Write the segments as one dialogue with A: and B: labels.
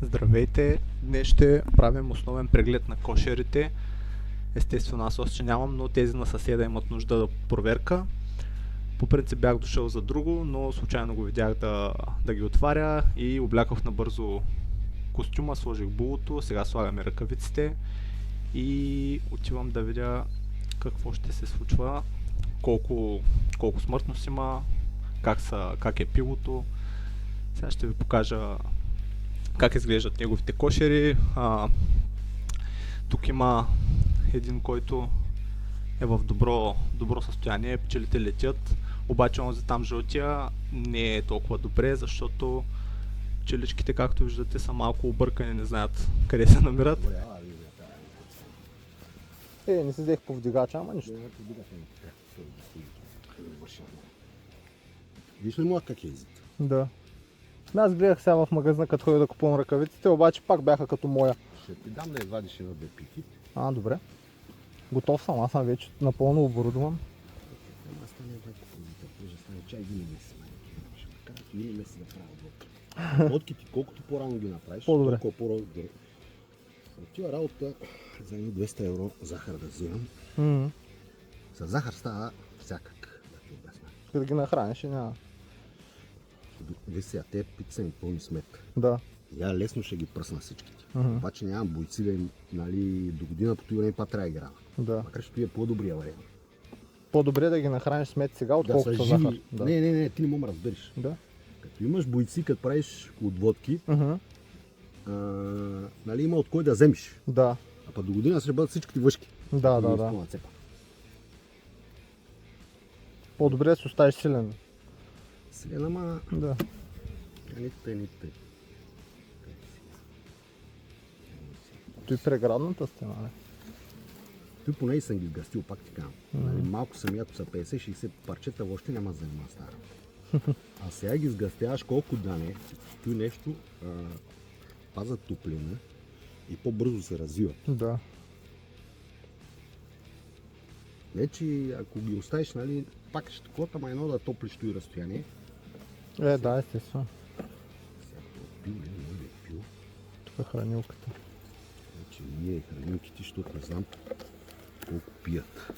A: Здравейте! Днес ще правим основен преглед на кошерите. Естествено аз още нямам, но тези на съседа имат нужда да проверка. По принцип бях дошъл за друго, но случайно го видях да ги отваря и облякох набързо костюма, сложих булото, сега слагаме ръкавиците и отивам да видя какво ще се случва, колко смъртност има, как е пилото. Сега ще ви покажа как изглеждат неговите кошери. Тук има един, който е в добро състояние, пчелите летят, обаче онзи там жълтия не е толкова добре, защото пчеличките, както виждате, са малко объркани, не знаят къде се намират. Не си взех повдигача, ама нищо.
B: Виж ли му как е език?
A: Да. Аз гледах сега в магазина, като ходя да купувам ръкавиците, обаче пак бяха като моя.
B: Ще ти дам да извадиш едно две пики.
A: Добре. Готов съм, аз съм вече напълно оборудван.
B: Аз стане два позита, стане чай винаги си майки. Ще кажа, винаги си да правя водки. Водките, колкото по-рано ги направиш,
A: по-добре.
B: толкова по-рано да... Тия работа за едни 200 евро захар да взимам. С захар става всякак, да ти обясня.
A: Да ги нахраниш и няма.
B: Виж сега, те пици са им пълни сметка.
A: Да.
B: Я лесно ще ги пръсна всичките. Обаче нямам бойци да им, нали, до година по това време пак трябва да играва.
A: Да.
B: Макар че това е по-добрия вариант.
A: По-добре да ги нахраниш смет сега, отколкото
B: са
A: захар.
B: живи.
A: Да.
B: Не, ти не мога да разбереш.
A: Да.
B: Като имаш бойци, като правиш от водки, нали, има от кой да вземеш.
A: Да.
B: А па до година ще бъдат всичките въшки.
A: Да. По-добре да се оставиш силен.
B: Силен, ама...
A: Да.
B: Не тъй.
A: Той преградната стена, не?
B: Той поне и съм ги сгъстил, пак ти казвам. Нали, малко съм ято са 50-60 парчета, въобще няма да занимава стара. А сега ги сгъстяваш колко дане, той нещо пазат топлина и по-бързо се развиват.
A: Да.
B: Вече ако ги оставиш, нали, пак ще такова, ама едно да топлиш той разстояние.
A: Да, естествено.
B: Сега пил ли, не е пил.
A: Тук е хранилката.
B: Значи ние хранилките, защото не знам колко пият.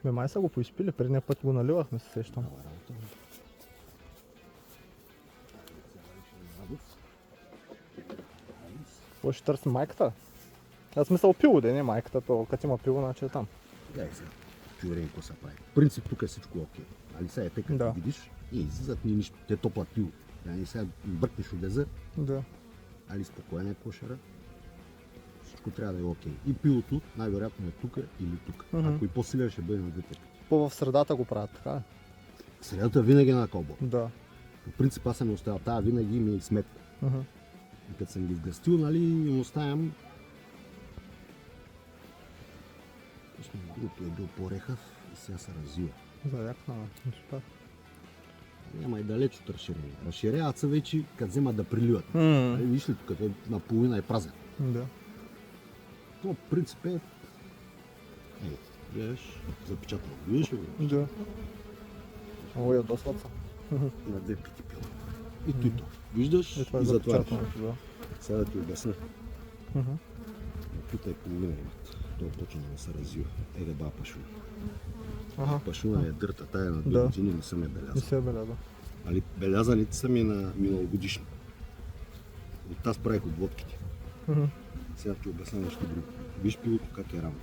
A: Май са го поизпили, предния път го наливахме, се сещам. Какво ще търси майката? Аз мисля пило да не майката, то като има пило, значи е там.
B: Дай сега, чуверен какво се прави. В принцип тук е всичко окей. Али сега те като видиш и излизат ни нищо. Те топлат пило. Али сега бъркнеш от деза,
A: Да.
B: али спокойно е кошера. Всичко трябва да е окей. И пилото най-вероятно е тук или тук. Ако и по-силен ще бъде на двете.
A: В средата го правят, така?
B: Средата винаги е на кълбо.
A: Да.
B: По принцип аз съм оставил тази винаги ми е сметка. И като съм ги сгъстил, нали, им оставям. Другото е бил по-рехав и сега се развива.
A: Заякна, супер.
B: Няма и далеч от разширение. Разширяват се вече, като вземат да приливат. Виж ли, тук наполовина е празен.
A: Да.
B: То в принцип е... Гледаш, запечатано. Виждаш ли?
A: Да. Ой, досват са.
B: На две пити пила. И туито. Виждаш и затваряш. Сега да ти обясня. Тук е половина имат. Той почна да се развива. Еде ба пашуна. Пашуна е дърта, тая на 2 години не съм я белязал.
A: Не се е белязал.
B: Али белязаните са ми на миналогодишно. От тази правих от водките. Сега ти обясня нещо друго. Виж пилото как е равно.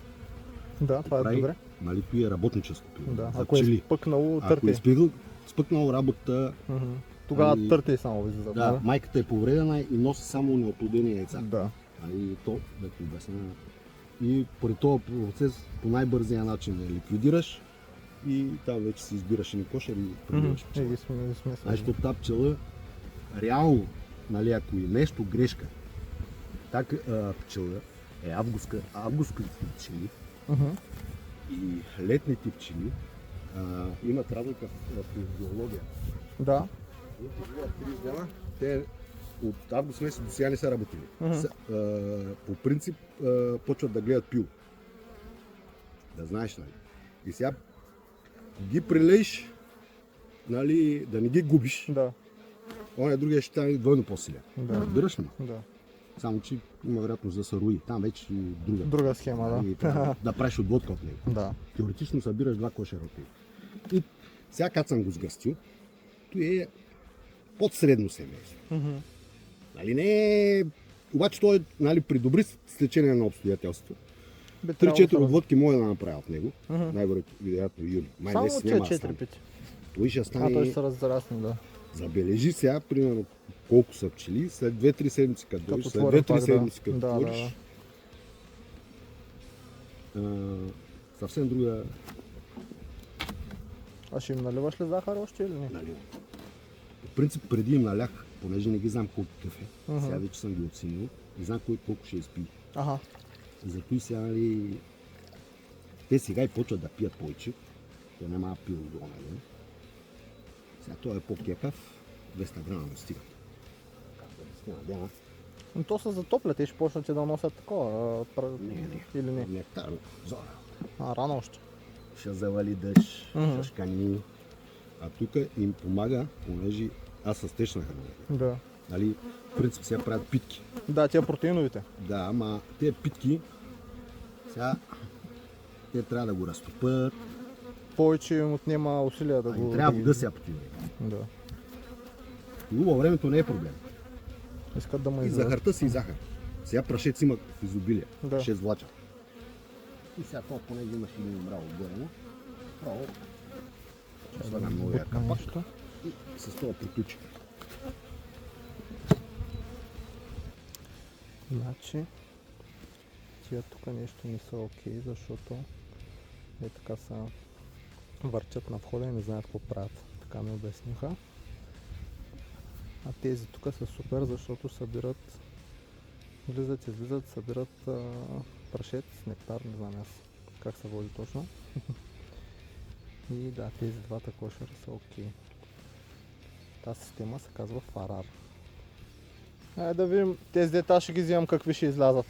A: Да, това е добре.
B: Нали, той е работническо пило.
A: Да.
B: За
A: Ако е
B: пчели.
A: спъкнало,
B: Ако е
A: търти.
B: спъкнало работа,
A: Тогава търти само излиза.
B: да, майката е повредена и носи само неоплодени яйца.
A: Да.
B: И то, да ти обясня. И при този процес по най-бързия начин да я ликвидираш и там вече си избираш един кошер и приливаш пчела. Значи тази пчела, реално, нали, ако е нещо грешка, так пчела е августските пчели и летните пчели имат разлика в физиология.
A: Да.
B: Те от август месец до сега не са работили. По принцип почват да гледат пил. Да знаеш, нали. И сега ги прилееш, нали, да не ги губиш.
A: Да.
B: Он е другия ще стане двойно по-силен.
A: Да.
B: Разбираш ли?
A: Да.
B: Само че има вероятност да се руи. Там вече и
C: друга схема, да.
B: И трябва да правиш отводка от него.
C: Да.
B: Теоретично събираш 2 кошера от него. И сега като съм го сгъстил, той е под средно семейство. Нали не е... Обаче той е при добри стечения на обстоятелства. 3-4 отводки може да направя от него. Най-вероятно юли.
C: Само от 4 пъти.
B: Той ще стане...
C: той се разрасне, да.
B: Забележи сега, примерно, колко са пчели, след 2-3 седмици като дойдеш, след 2-3 седмици като отвориш. Съвсем друга...
C: А ще им наливаш ли захар още или не?
B: Наливам. В принцип преди им налях, понеже не ги знам колко какъв е. Сега вече съм ги оценил. Не знам колко ще изпи. Зато и сега, нали... Те сега и почват да пият повече. Те няма пил до него. Сега той е по-кекав, 200 грама не стига.
C: Но то се затопля, те ще почнат да носят такова, или не?
B: Нектар, зора.
C: Рано още.
B: Ще завали дъжд, ще шкани. А тук им помага, понеже аз с течна храна.
C: Да.
B: Нали, в принцип сега правят питки.
C: Да, тия протеиновите.
B: Да, ама тези питки, сега те трябва да го разтопят.
C: Повече им отнема усилия да го...
B: Трябва да се апотине.
C: Да.
B: Във времето не е проблем.
C: Искат да ме
B: И захарта си и захар. Сега прашец има в изобилие.
C: Да.
B: Прашец влача. И сега това понеже имаш един мрал отгоре, право слагам новия капак и с това приключи.
C: Значи, тия тук нещо не са окей, защото е така са върчат на входа и не знаят какво правят. Така ми обясниха. А тези тук са супер, защото събират, влизат, излизат, събират прашец, нектар, не знам аз как се води точно. И да, тези двата кошера са окей. Тази система се казва Фарар. Айде да видим тези дета, ще ги взимам какви ще излязат.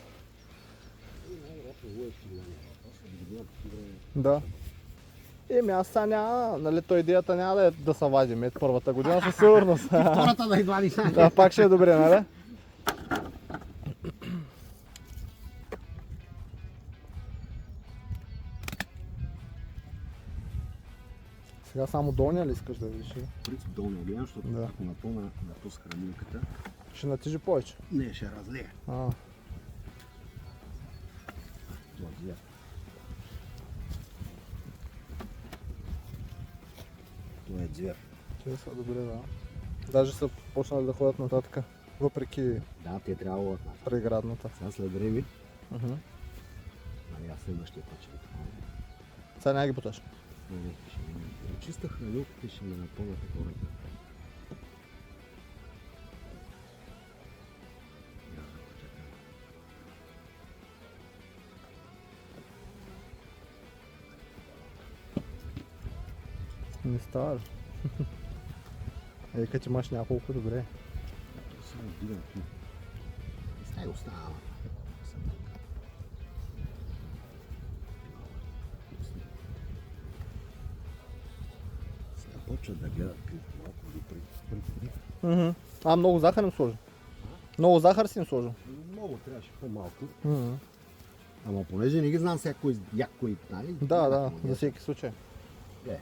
C: Да. Аз сега няма, нали, то идеята няма да е да се вадим първата година със сигурност.
B: Втората да извадиш.
C: Да, пак ще е добре, нали? Сега само долния ли искаш да видиш?
B: В принцип долния гледам, защото ако напълна на то с хранилката...
C: Ще натижи повече?
B: Не, ще разлее. Това гледа. Това е дзвер.
C: Те са добре, да. Даже са почнали да ходят нататък, въпреки
B: Да, те трябва да ходят
C: преградната.
B: Сега след време. Аз следващия път ще ви такова.
C: Сега няма ги буташ?
B: Не, ще чиста хранилката и ще ме напълнят хората.
C: Не става ли? Като имаш няколко, добре.
B: Само дигам ти. Стай остава. Сега почват да гледат малко преди.
C: Много захар им сложи? Много захар си им сложил?
B: Много трябваше по-малко. Ама понеже не ги знам сега кой як кой, нали?
C: Да, за всеки случай.
B: Yes.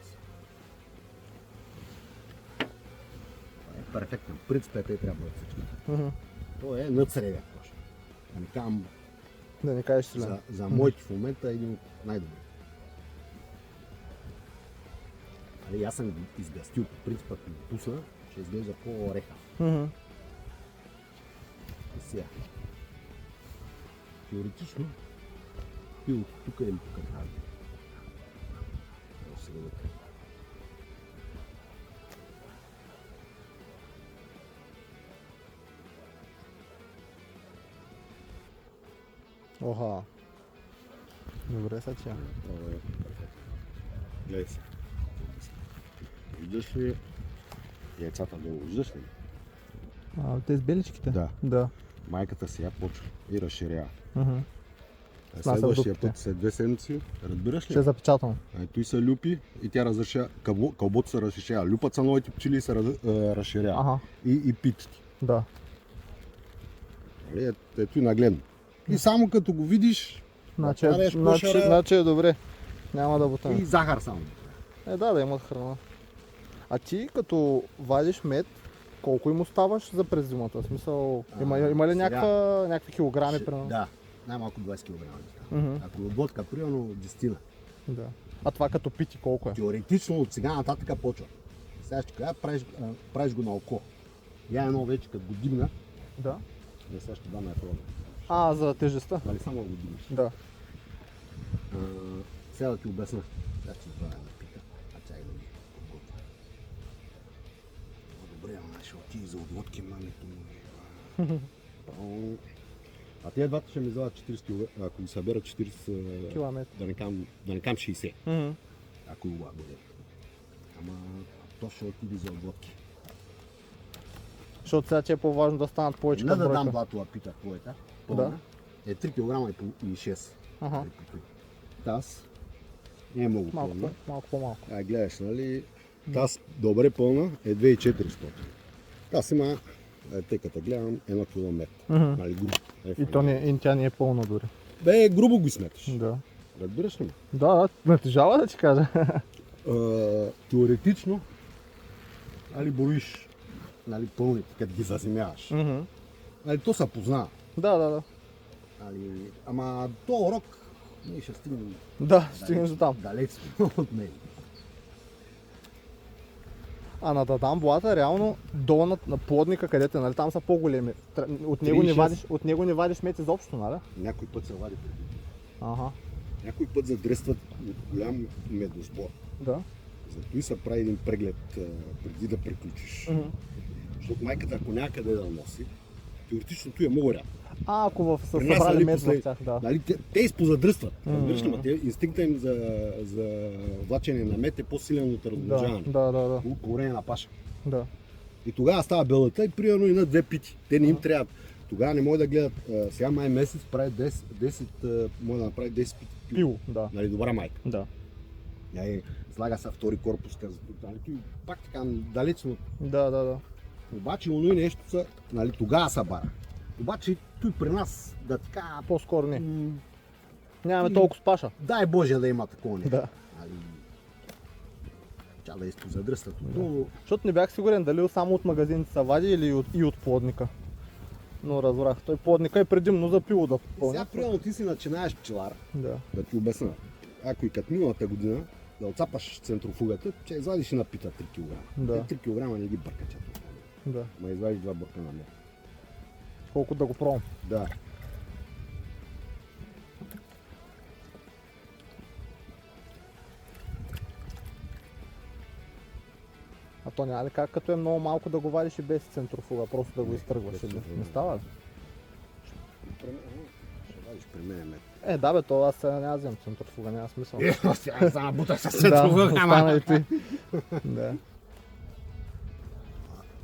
B: Перфектен. Принципът е трябва да всички. Той е над среден. Да не казвам...
C: Да не кажеш силен.
B: За моите в момента е един от най-добри. Аз съм изгъстил по принципът ми пусна, ще изглежда по-ореха. И сега. Теоретично пил тук или тук трябва. Сега да кажа.
C: Оха. Добре са тя.
B: Това е перфектно. Гледай се. Виждаш ли яйцата долу? Виждаш ли?
C: Те с беличките?
B: Да. Майката сега почва и разширява.
C: Снася
B: Следващия
C: дупките.
B: път след 2 седмици, разбираш ли?
C: Ще запечатам.
B: Той се люпи и тя разрешава, кълбото се разрешава. Люпат са новите пчели и се разширява. И питат.
C: Да.
B: Ето и нагледно. И само като го видиш,
C: Значи е добре. Няма да бутаме.
B: и захар само.
C: Да имат храна. А ти като вадиш мед, колко им оставаш за през зимата? В смисъл, има ли някакви килограми? Примерно?
B: Да, най-малко 20 кг.
C: Мгм.
B: Ако е водка, примерно 10.
C: Да. А това като пити колко е?
B: Теоретично от сега нататък почва. Сега ще кажа, правиш го на око. Я едно вече като го дигна,
C: Да.
B: сега ще дам пробва.
C: За тежестта?
B: Нали само го дигнеш.
C: Да.
B: Сега да ти обясня. Сега ще забравя да пика. Чай да ми подготвя. Добре, ама ще отиде за отводки, мамито му. А тези двата ще ми вземат 40 кг, ако ги събера 40
C: Километра.
B: да не кам 60,
C: Мгм.
B: ако го бъде. Ама то ще отиде за отводки.
C: Защото сега ти е по-важно да станат повече
B: Не
C: към
B: да дам
C: бройка.
B: блатова пита твоята.
C: Да.
B: Е 3 кг и 6.
C: Ага.
B: Таз не е много пълна.
C: Малко по-малко.
B: Гледаш, нали? Таз добре пълна е 2400. Таз има, тъй като гледам, 1 км.
C: Мгм.
B: Нали, грубо.
C: И тя не е пълна дори.
B: Грубо го сметаш.
C: Да.
B: Разбираш ли ме?
C: Да, натежава да ти кажа.
B: Теоретично, нали, броиш, нали, пълните, като ги заземяваш.
C: Мгм.
B: Нали, то се познава.
C: Да.
B: Нали, ама то урок ние ще стигнем
C: Да, стигнем до там.
B: далеч сме от него.
C: А на Дадан-Блата реално долу на плодника, където е, нали, там са по-големи. От него не вадиш мед изобщо, нали?
B: Някой път се вади преди.
C: Ага.
B: Някой път задръстват голям медосбор.
C: Да.
B: Зато и се прави един преглед преди да приключиш. Защото майката, ако някъде да носи, теоретично той е много рядко.
C: Ако са
B: При нас,
C: събрали
B: нали,
C: мед в тях, да.
B: Нали, те изпозадръстват. Разбираш ли, ма те инстинкта им за влачене на мед е по-силен от размножаване.
C: Да.
B: По време на паша.
C: Да.
B: И тогава става белата и примерно и на 2 пити. Те не им трябват. Тогава не могат да гледат. Сега май месец прави 10 може да направи 10 пити.
C: Пил, да.
B: Нали, добра майка.
C: Да.
B: Слага се втори корпус, пак така далечно.
C: Да.
B: Обаче оно и нещо са, нали, тогава са бара. Обаче той при нас да така...
C: По-скоро не. Нямаме толкова спаша.
B: Дай Боже да има такова нещо.
C: Да.
B: Нали, тя да изпозадръстват.
C: Да. Защото не бях сигурен дали само от магазините са вади или и от плодника. Но разбрах, той плодника е предимно за пило да пълня.
B: Сега примерно ти си начинаеш пчелар,
C: Да.
B: да ти обясня. Ако и като миналата година да отцапаш центрофугата, че извадиш и напита 3 кг.
C: Да.
B: 3 кг не ги бъркачат.
C: Да.
B: Ма извадиш 2 бърка на мед.
C: Колко да го пробвам.
B: Да.
C: А то няма ли как, като е много малко да го вадиш и без центрофуга, просто да го изтръгваш или? Не става ли?
B: Ще вадиш при мен мед.
C: Да бе, то аз сега няма да взем центрофуга, няма смисъл.
B: Сега само буташ с
C: Да,
B: центрофуга,
C: остана и ти. Да.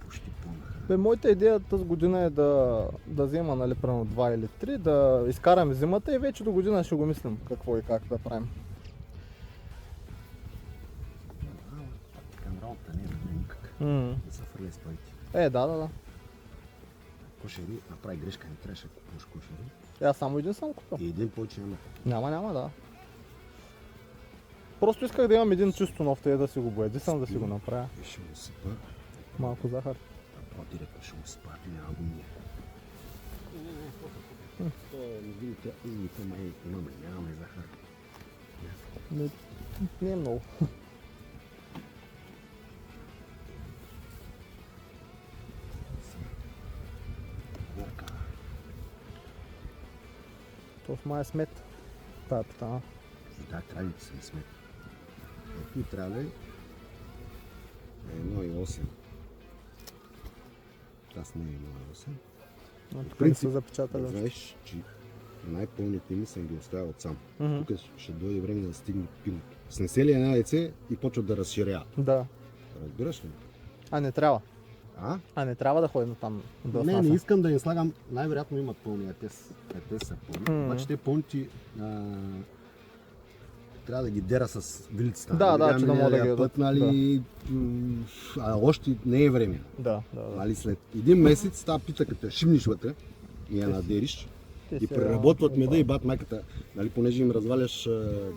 B: Почти пълна.
C: Бе, моята идея тази година е да взема, нали, примерно 2 или 3, да изкараме зимата и вече до година ще го мислим какво и как да правим.
B: Така работа не е никак. Да се фърля с парите.
C: Да.
B: Кошери, направи грешка, не трябваше да купуваш кошери.
C: Аз само един съм купил.
B: И един повече няма.
C: Няма, да. Просто исках да имам един чисто нов, тъй да си го боядисам, да си го направя.
B: И ще го сипа.
C: Малко захар.
B: По-директно ще го сипа, няма го ние. То, видите, измите май нямаме захар.
C: Не е много.
B: Горка.
C: То май е смет. Тая питана.
B: Да, трябва да се смет. Ето и трябва да е 1,8. Аз не е 1,8.
C: Но тук не
B: принцип,
C: са запечатали.
B: знаеш, че най-пълните ми съм ги оставил сам.
C: Мгм.
B: Тук ще дойде време да стигне пилото. Снесе ли една яйце и почват да разширяват.
C: Да.
B: Разбираш ли?
C: А не трябва.
B: А?
C: Не трябва да ходим там да
B: Не
C: снася.
B: искам да им слагам. Най-вероятно имат пълни, те са пълни. Обаче те пълните трябва да ги дера с вилицата.
C: Да, че да мога да ги
B: път, нали, още не е време.
C: Да.
B: Нали, след един месец тази пита, като я шибниш вътре, и я надериш.
C: Те
B: И
C: си
B: преработват
C: я-
B: меда и бат майката, нали, понеже им разваляш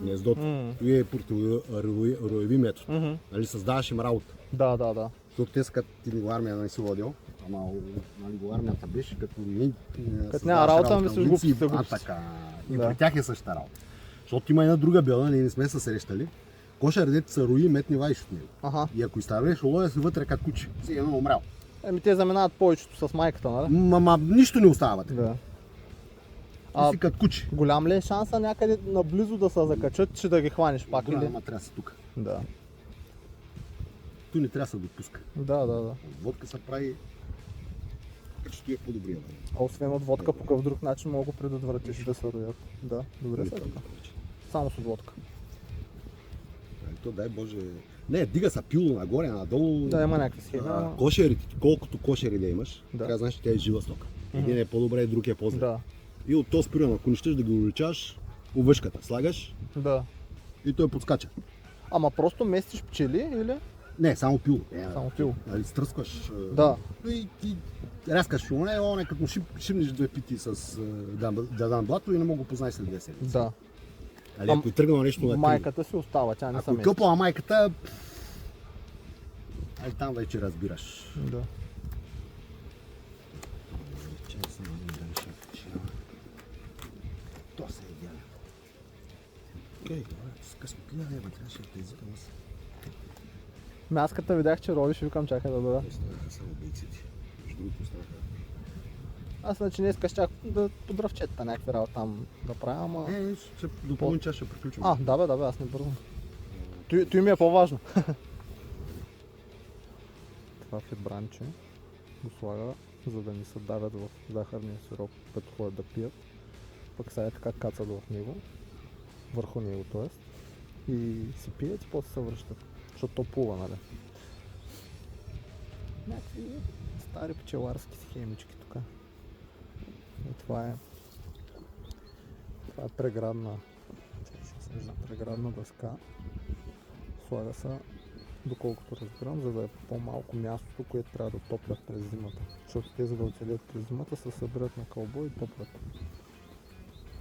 B: гнездото. И е противороеви метод. Нали, създаваш им работа.
C: Да.
B: Защото те са като ти го армия не си водил, ама нали, го армията беше като не
C: няма работа, ами служи глупости,
B: А
C: глупости.
B: така. И
C: Да.
B: при тях е същата работа. Защото има една друга бела, ние не сме се срещали. Кошер, дето са рои, метни ваиш от него.
C: Аха.
B: И ако изставиш олоя си вътре като куче, си едно умрял.
C: Еми те заминават повечето с майката, нали?
B: Ма нищо не остава вътре.
C: Да.
B: Ти си като куче.
C: Голям ли е шанса някъде наблизо да се закачат, че да ги хванеш пак или?
B: Ама трябва да си тук.
C: Да.
B: Tu не трябва да се допуска.
C: Да.
B: От водка се прави, като е по-добрия.
C: А освен от водка, по какъв друг начин мога да предотвратиш да се роят? Да, добре са така. Само с водка.
B: То дай Боже. Не, дига са пило нагоре, надолу.
C: Да, има някакви схеми. ама-
B: Кошерите, колкото кошери да имаш,
C: Да.
B: трябва да знаеш, че тя е жива стока. Един е по-добре, друг е по-зле.
C: Да,
B: И от този спиран, ако не щеш да ги увеличаваш, увъшката слагаш
C: да.
B: и той подскача.
C: Ама просто местиш пчели или?
B: Не, само пило.
C: Само пило.
B: Нали, стръскваш.
C: Да.
B: И ти рязкаш филоне, он е като му шибнеш 2 пити с дадан блато и не мога го познаеш след 2 седмици.
C: Да.
B: Али ако е тръгнал нещо на криво.
C: Майката си остава, тя не
B: Ако
C: се
B: е
C: мести.
B: къпала майката, ай там вече разбираш.
C: Да.
B: То се е идеално. Окей, късно пия, не, бе, трябваше да тези към нас.
C: Аз като видях, че ровиш, викам, чакай да дойда.
B: Останаха само бейците. Между другото останаха.
C: Аз значи днес щях да подравчета някакви работи там да правя, ама...
B: Ще до половин час ще приключим.
C: Да бе, аз не бързам. Той ми е по-важно. Това фибранче го слага, за да не се давят в захарния сироп, като ходят да пият. Пък сега е така кацат в него, върху него т.е. и си пият и после се връщат, защото то плува, нали? Някакви стари пчеларски схемички тук. И това е преградна, преградна дъска. Слага се, доколкото разбирам, за да е по-малко мястото, което трябва да топлят през зимата. Защото те, за да оцелят през зимата, се събират на кълбо и топлят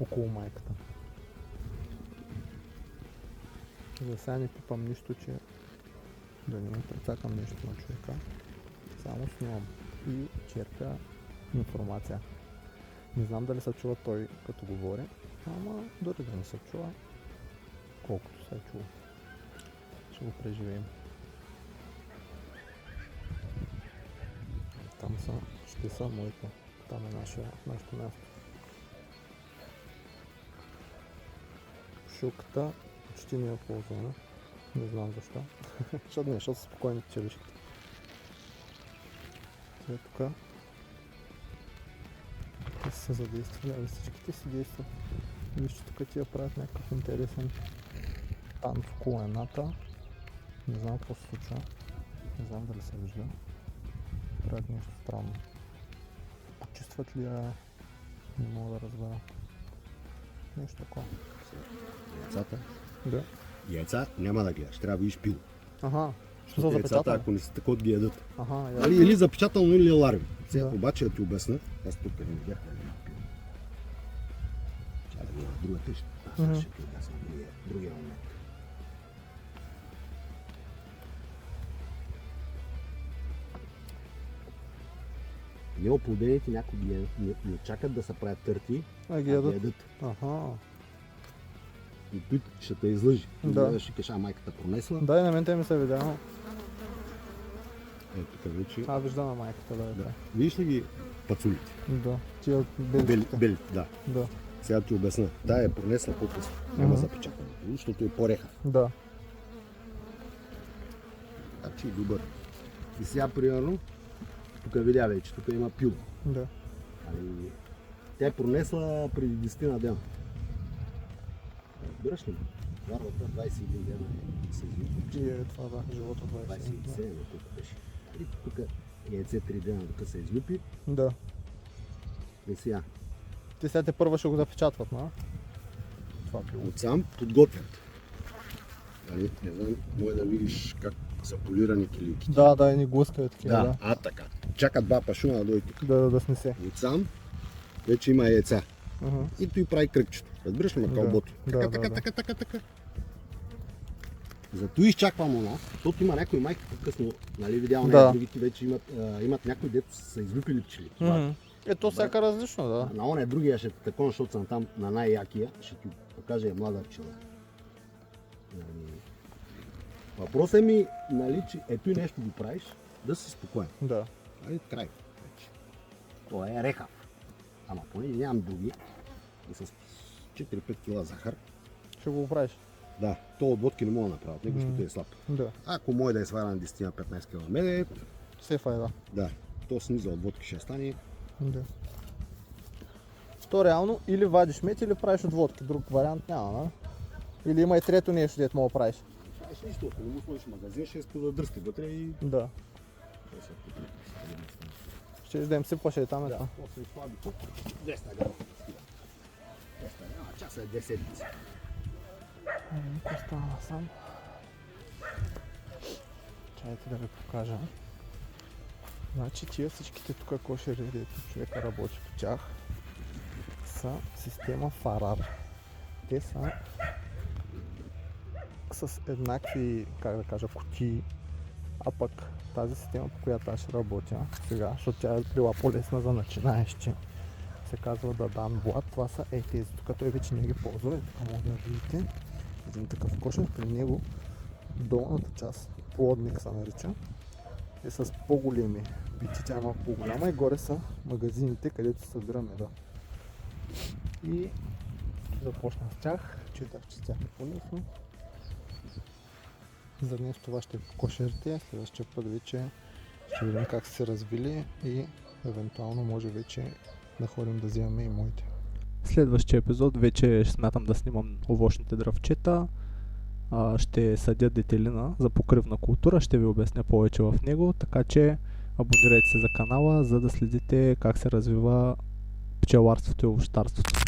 C: около майката. За сега не пипам нищо, че да не му прецакам нещо на човека. Само снимам и черпя информация. Не знам дали се чува той като говори, ама дори да не се чува, колкото се чува. Ще го преживеем. Там ще са моите. Там е нашето място. Шуката почти не е ползвана. Не знам защо. Защото са спокойни пчелишките. Сега тук те са задействали, ами всичките си действат. Вижте, тук тия правят някакъв интересен танц около едната. Не знам какво се случва. Не знам дали се вижда. Правят нещо странно. Почистват ли я? Не мога да разбера. Нещо такова.
B: Яйцата.
C: Да.
B: Яйца няма да гледаш, трябва да видиш пило.
C: Аха. Що
B: Защото
C: за
B: яйцата,
C: запечатане?
B: ако не си такова, ги ядат.
C: Аха,
B: Или запечатано, или ларви. Сега
C: Да.
B: обаче да ти обясня, аз тук не видях да няма пило. Чакай да видя в другата ще. Аз ще обясня другия момент. Неоплодените някои не чакат да се правят търти,
C: а ги
B: а
C: ядат.
B: ги ядат.
C: Аха.
B: И той ще те излъжи.
C: Да.
B: Ще кажа, майката пронесла.
C: Да, и на мен те ми се видя.
B: Ето тук вече.
C: Виждам на майката, да.
B: Да. Видиш ли ги пацулите?
C: Да. Тия белите.
B: Белите, да.
C: Да.
B: Сега ти обясна. Тая е пронесла по-късно. Няма запечатана. Защото е по-реха.
C: Да.
B: Значи добър. И сега, примерно, тук видя вече, тук има пил.
C: Да.
B: Ами, тя е пронесла преди 10 на ден. Разбираш ли? Варвата 21 дена се излиза.
C: И е това, да, живота 27.
B: 27, колко беше. И тук яйце 3 дена, тук се излюпи.
C: Да.
B: И сега,
C: Те сега те първа ще го запечатват, на? Това пило.
B: отсам подготвят. Нали, не знам, може да видиш как са полирани килийките.
C: Да, и ни глъскават такива, да.
B: така. Чакат баба шума да дойде тук.
C: Да снесе.
B: Отсам вече има яйца.
C: Мгм.
B: И той прави кръгчето. Разбираш ли ме кълбото?
C: Да,
B: Така. Зато изчаквам она, защото има някои майки по-късно, нали, видял другите вече имат някои, дето са извикали пчели.
C: Ето всяка различно, да.
B: На оня другия ще такова, защото съм там на най-якия, ще ти покаже млада пчела. Въпросът ми, нали, че ето и нещо го правиш, да си спокоен.
C: Да.
B: Нали, край. Това е рехав. Ама поне нямам други. И с 4-5 кг захар.
C: Ще го правиш?
B: Да, то от водки не мога да направят, него защото е слаб.
C: Да.
B: Ако може да е сваря на 10-15 кг меде,
C: Сефа е, да.
B: да, то сниза от водки ще стане.
C: Да. То реално или вадиш мед, или правиш от водки. Друг вариант няма, да? Или има и трето нещо, дето мога да правиш.
B: Правиш нищо, ако не му сложиш магазин, ще се задръсти вътре и...
C: Да. Ще да им сипваш и там
B: да, после слаби тук 200 грама. 200 грама, часа е 2 седмици.
C: Остана сам. Чайте да ви покажа. Значи тия всичките тук кошери, дето човека работи по тях, са система Farar. Те са с еднакви, как да кажа, кутии, а пък тази система, по която аз ще работя сега, защото тя е била по-лесна за начинаещи, се казва Дадан Влад. Това са тези, тук той вече не ги ползва, така може да видите. Един такъв кошер, при него долната част, плодник се нарича, е с по-големи бити, тя е малко по-голяма и горе са магазините, където се събира меда. И започна с тях, четах, че тях е по-лесно. За днес това ще е кошерите, следващия път вече ще видим как са се развили и евентуално може вече да ходим да вземаме и моите.
A: Следващия епизод вече ще смятам да снимам овощните дръвчета. Ще съдя детелина за покривна култура, ще ви обясня повече в него, така че абонирайте се за канала, за да следите как се развива пчеларството и овощарството.